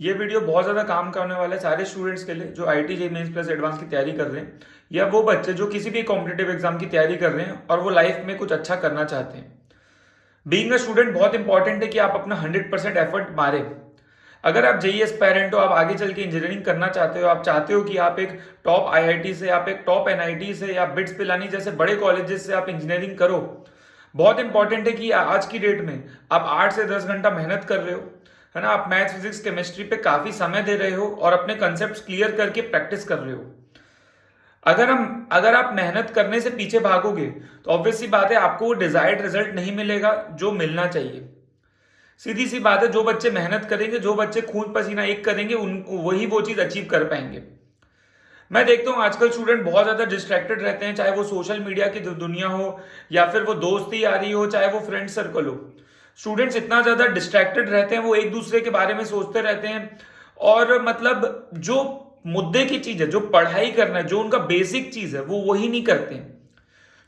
ये वीडियो बहुत ज़्यादा काम करने वाला है सारे स्टूडेंट्स के लिए जो IIT JEE mains plus advance की तैयारी कर रहे हैं, या वो बच्चे जो किसी भी कॉम्पिटेटिव एग्जाम की तैयारी कर रहे हैं और वो लाइफ में कुछ अच्छा करना चाहते हैं। बीइंग अ स्टूडेंट बहुत इंपॉर्टेंट है कि आप अपना 100% एफर्ट मारें। अगर आप जेईई एस्पायरेंट हो, आप आगे चल के इंजीनियरिंग करना चाहते हो, आप चाहते हो कि आप एक टॉप आईआईटी से, आप एक टॉप एनआईटी से या बिट्स पिलानी जैसे बड़े कॉलेजेस से आप इंजीनियरिंग करो, बहुत इंपॉर्टेंट है कि आज की डेट में आप 8 से 10 घंटा मेहनत कर रहे हो, है ना। आप मैथ्स फिजिक्स केमिस्ट्री पे काफी समय दे रहे हो और अपने कंसेप्ट क्लियर करके प्रैक्टिस कर रहे हो। अगर आप मेहनत करने से पीछे भागोगे तो ऑब्वियस सी बात है आपको वो डिजायर्ड रिजल्ट नहीं मिलेगा जो मिलना चाहिए। सीधी सी बात है, जो बच्चे मेहनत करेंगे, जो बच्चे खून पसीना एक करेंगे, उन वही वो चीज अचीव कर पाएंगे। मैं देखता हूँ आजकल स्टूडेंट बहुत ज्यादा डिस्ट्रैक्टेड रहते हैं, चाहे वो सोशल मीडिया की दुनिया हो या फिर वो दोस्ती यारी हो, चाहे वो फ्रेंड सर्कल हो। स्टूडेंट्स इतना ज्यादा डिस्ट्रैक्टेड रहते हैं, वो एक दूसरे के बारे में सोचते रहते हैं और मतलब जो मुद्दे की चीज है, जो पढ़ाई करना है, जो उनका बेसिक चीज है, वो वही नहीं करते हैं।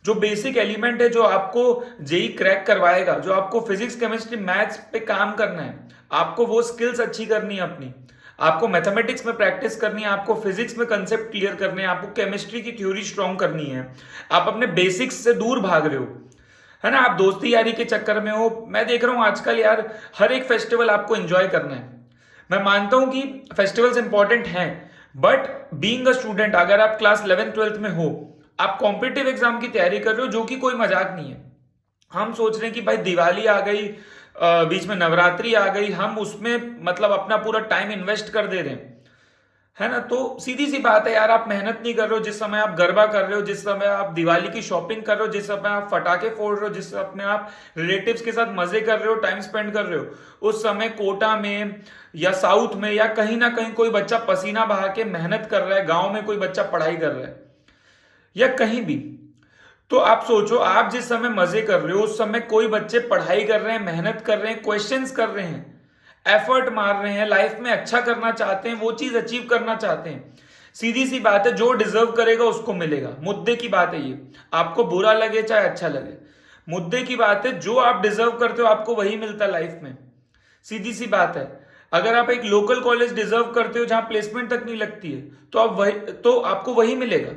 जो बेसिक एलिमेंट है, जो आपको जेई क्रैक करवाएगा, जो आपको फिजिक्स केमिस्ट्री मैथ्स पे काम करना है, आपको वो स्किल्स अच्छी करनी है अपनी, आपको मैथमेटिक्स में प्रैक्टिस करनी है, आपको फिजिक्स में कंसेप्ट क्लियर करने हैं, आपको केमिस्ट्री की थ्योरी स्ट्रॉन्ग करनी है। आप अपने बेसिक्स से दूर भाग रहे हो, है ना। आप दोस्ती यारी के चक्कर में हो। मैं देख रहा हूं आजकल यार, हर एक फेस्टिवल आपको एंजॉय करना है। मैं मानता हूं कि फेस्टिवल्स इंपॉर्टेंट हैं, बट बीइंग अ स्टूडेंट, अगर आप क्लास 11th 12th में हो, आप कॉम्पिटिटिव एग्जाम की तैयारी कर रहे हो, जो कि कोई मजाक नहीं है। हम सोच रहे हैं कि भाई दिवाली आ गई, बीच में नवरात्रि आ गई, हम उसमें मतलब अपना पूरा टाइम इन्वेस्ट कर दे रहे हैं, है ना। तो सीधी सी बात है यार, आप मेहनत नहीं कर रहे हो जिस समय आप गरबा कर रहे हो, जिस समय आप दिवाली की शॉपिंग कर रहे हो, जिस समय आप फटाके फोड़ रहे हो, जिस समय आप रिलेटिव्स के साथ मजे कर रहे हो, टाइम स्पेंड कर रहे हो, उस समय कोटा में या साउथ में या कहीं ना कहीं कोई बच्चा पसीना बहा के मेहनत कर रहा है, गांव में कोई बच्चा पढ़ाई कर रहा है या कहीं भी। तो आप सोचो, आप जिस समय मजे कर रहे हो उस समय कोई बच्चे पढ़ाई कर रहे हैं, मेहनत कर रहे हैं, क्वेश्चंस कर रहे हैं, एफर्ट मार रहे हैं, लाइफ में अच्छा करना चाहते हैं, वो चीज अचीव करना चाहते हैं। सीधी सी बात है, जो डिजर्व करेगा उसको मिलेगा। मुद्दे की बात है ये, आपको बुरा लगे चाहे अच्छा लगे, मुद्दे की बात है, जो आप डिजर्व करते हो आपको वही मिलता है लाइफ में। सीधी सी बात है। अगर आप एक लोकल कॉलेज डिजर्व करते हो जहां प्लेसमेंट तक नहीं लगती है, तो आपको वही मिलेगा।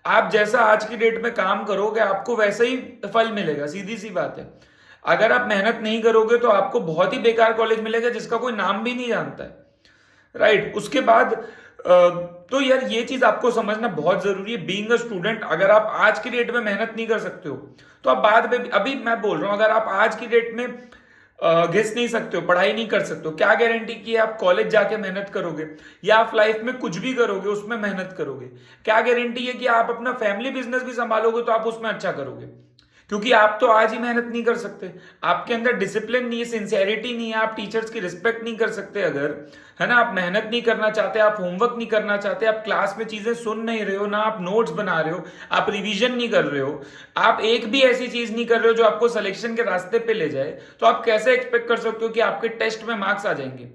आप जैसा आज की डेट में काम करोगे आपको वैसा ही फल मिलेगा। सीधी सी बात है। अगर आप मेहनत नहीं करोगे तो आपको बहुत ही बेकार कॉलेज मिलेगा जिसका कोई नाम भी नहीं जानता है, राइट। उसके बाद तो यार ये चीज आपको समझना बहुत जरूरी है। बीइंग अ स्टूडेंट, अगर आप आज की डेट में मेहनत नहीं कर सकते हो तो आप बाद में अभी मैं बोल रहा हूं, अगर आप आज की डेट में घिस नहीं सकते हो, पढ़ाई नहीं कर सकते हो, क्या गारंटी कि आप कॉलेज जाके मेहनत करोगे या आप लाइफ में कुछ भी करोगे उसमें मेहनत करोगे? क्या गारंटी है कि आप अपना फैमिली बिजनेस भी संभालोगे तो आप उसमें अच्छा करोगे? क्योंकि आप तो आज ही मेहनत नहीं कर सकते, आपके अंदर डिसिप्लिन नहीं है, सिंसियरिटी नहीं है, आप टीचर्स की रिस्पेक्ट नहीं कर सकते अगर, है ना। आप मेहनत नहीं करना चाहते, आप होमवर्क नहीं करना चाहते, आप क्लास में चीजें सुन नहीं रहे हो, ना आप नोट्स बना रहे हो, आप रिवीजन नहीं कर रहे हो, आप एक भी ऐसी चीज नहीं कर रहे हो जो आपको सिलेक्शन के रास्ते पे ले जाए, तो आप कैसे एक्सपेक्ट कर सकते हो कि आपके टेस्ट में मार्क्स आ जाएंगे?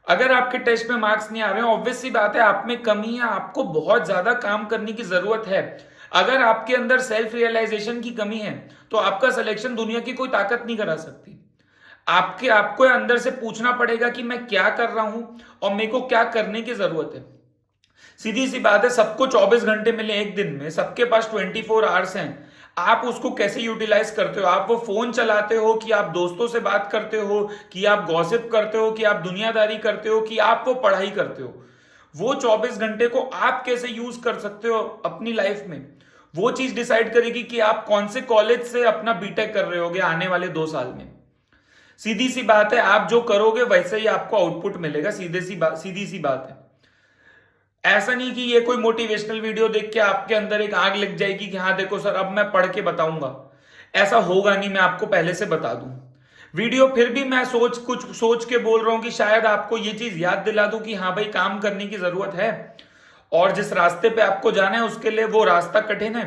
अगर आपके टेस्ट में मार्क्स नहीं आ रहे हैं, ऑब्वियस सी बात है आप में कमी है, आपको बहुत ज्यादा काम करने की जरूरत है। अगर आपके अंदर सेल्फ रियलाइजेशन की कमी है तो आपका सिलेक्शन दुनिया की कोई ताकत नहीं करा सकती। आपको अंदर से पूछना पड़ेगा कि मैं क्या कर रहा हूं और मेरे को क्या करने की जरूरत है। सीधी सी बात है, सबको 24 घंटे मिले एक दिन में, सबके पास 24 आवर्स हैं। आप उसको कैसे यूटिलाइज करते हो? आप वो फोन चलाते हो कि आप दोस्तों से बात करते हो, कि आप गॉसिप करते हो, कि आप दुनियादारी करते हो, कि आप वो पढ़ाई करते हो? वो 24 घंटे को आप कैसे यूज कर सकते हो अपनी लाइफ में, वो चीज डिसाइड करेगी कि आप कौन से कॉलेज से अपना बीटेक कर रहे होगे आने वाले 2 साल में। सीधी सी बात है, आप जो करोगे वैसे ही आपको आउटपुट मिलेगा। सीधी सी बात है। ऐसा नहीं कि ये कोई मोटिवेशनल वीडियो देख के आपके अंदर एक आग लग जाएगी कि हाँ देखो सर अब मैं पढ़ के बताऊंगा। ऐसा होगा नहीं, मैं आपको पहले से बता दूं। वीडियो फिर भी मैं कुछ सोच के बोल रहा हूं कि शायद आपको ये चीज याद दिला दूं कि हाँ भाई काम करने की जरूरत है, और जिस रास्ते पे आपको जाना है उसके लिए वो रास्ता कठिन है।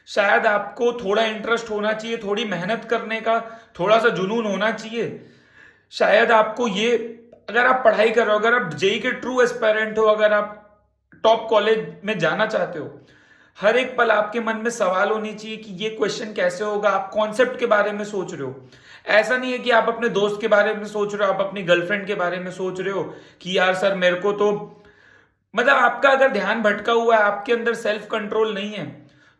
शायद आपको थोड़ा इंटरेस्ट होना चाहिए, थोड़ी मेहनत करने का थोड़ा सा जुनून होना चाहिए। शायद आपको ये, अगर आप पढ़ाई कर रहे हो, अगर आप जेई के ट्रू एस्पायरेंट हो, अगर आप टॉप कॉलेज में जाना चाहते हो, हर एक पल आपके मन में सवाल होनी चाहिए कि ये क्वेश्चन कैसे होगा। आप कॉन्सेप्ट के बारे में सोच रहे हो, ऐसा नहीं है कि आप अपने दोस्त के बारे में सोच रहे हो, आप अपनी गर्लफ्रेंड के बारे में सोच रहे हो कि यार सर मेरे को तो, मतलब आपका अगर ध्यान भटका हुआ है, आपके अंदर सेल्फ कंट्रोल नहीं है,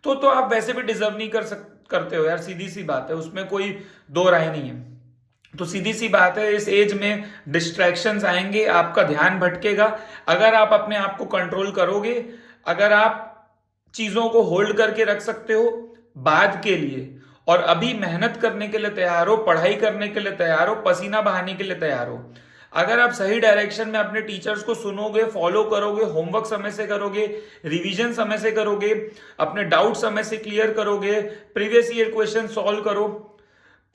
तो आप वैसे भी डिजर्व नहीं करते हो यार, सीधी सी बात है, उसमें कोई दो राय नहीं है। तो सीधी सी बात है, इस एज में डिस्ट्रैक्शंस आएंगे, आपका ध्यान भटकेगा। अगर आप अपने आप को कंट्रोल करोगे, अगर आप चीजों को होल्ड करके रख सकते हो बाद के लिए, और अभी मेहनत करने के लिए तैयार हो, पढ़ाई करने के लिए तैयार हो, पसीना बहाने के लिए तैयार हो, अगर आप सही डायरेक्शन में अपने टीचर्स को सुनोगे, फॉलो करोगे, होमवर्क समय से करोगे, रिवीजन समय से करोगे, अपने डाउट समय से क्लियर करोगे, प्रीवियस ईयर क्वेश्चन सॉल्व करो,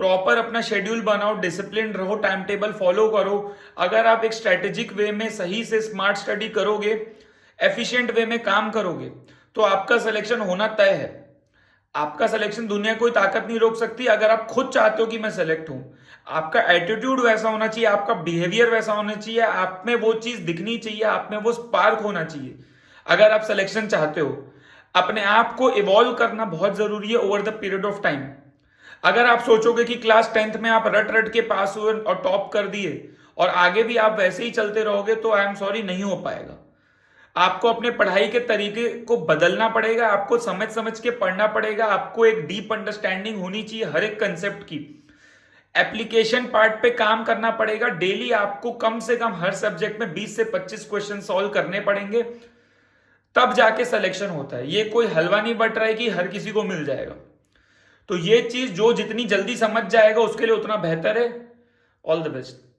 प्रॉपर अपना शेड्यूल बनाओ, डिसिप्लिन रहो, टाइम टेबल फॉलो करो, अगर आप एक स्ट्रेटेजिक वे में सही से स्मार्ट स्टडी करोगे, एफिशिएंट वे में काम करोगे, तो आपका सिलेक्शन होना तय है। आपका सिलेक्शन दुनिया कोई ताकत नहीं रोक सकती। अगर आप खुद चाहते हो कि मैं सेलेक्ट हूं, आपका एटीट्यूड वैसा होना चाहिए, आपका बिहेवियर वैसा होना चाहिए, आप में वो चीज दिखनी चाहिए, आप में वो स्पार्क होना चाहिए। अगर आप सिलेक्शन चाहते हो, अपने आप को इवॉल्व करना बहुत जरूरी है over the period of time. अगर आप सोचोगे कि क्लास 10th में आप रट रट के पास हुए और टॉप कर दिए और आगे भी आप वैसे ही चलते रहोगे, तो आई एम सॉरी, नहीं हो पाएगा। आपको अपने पढ़ाई के तरीके को बदलना पड़ेगा, आपको समझ समझ के पढ़ना पड़ेगा, आपको एक डीप अंडरस्टैंडिंग होनी चाहिए हर एक कंसेप्ट की, एप्लीकेशन पार्ट पे काम करना पड़ेगा। डेली आपको कम से कम हर सब्जेक्ट में 20 से 25 क्वेश्चन सॉल्व करने पड़ेंगे, तब जाके सिलेक्शन होता है। ये कोई हलवा नहीं बट रहा है कि हर किसी को मिल जाएगा। तो ये चीज जो जितनी जल्दी समझ जाएगा उसके लिए उतना बेहतर है। All the best.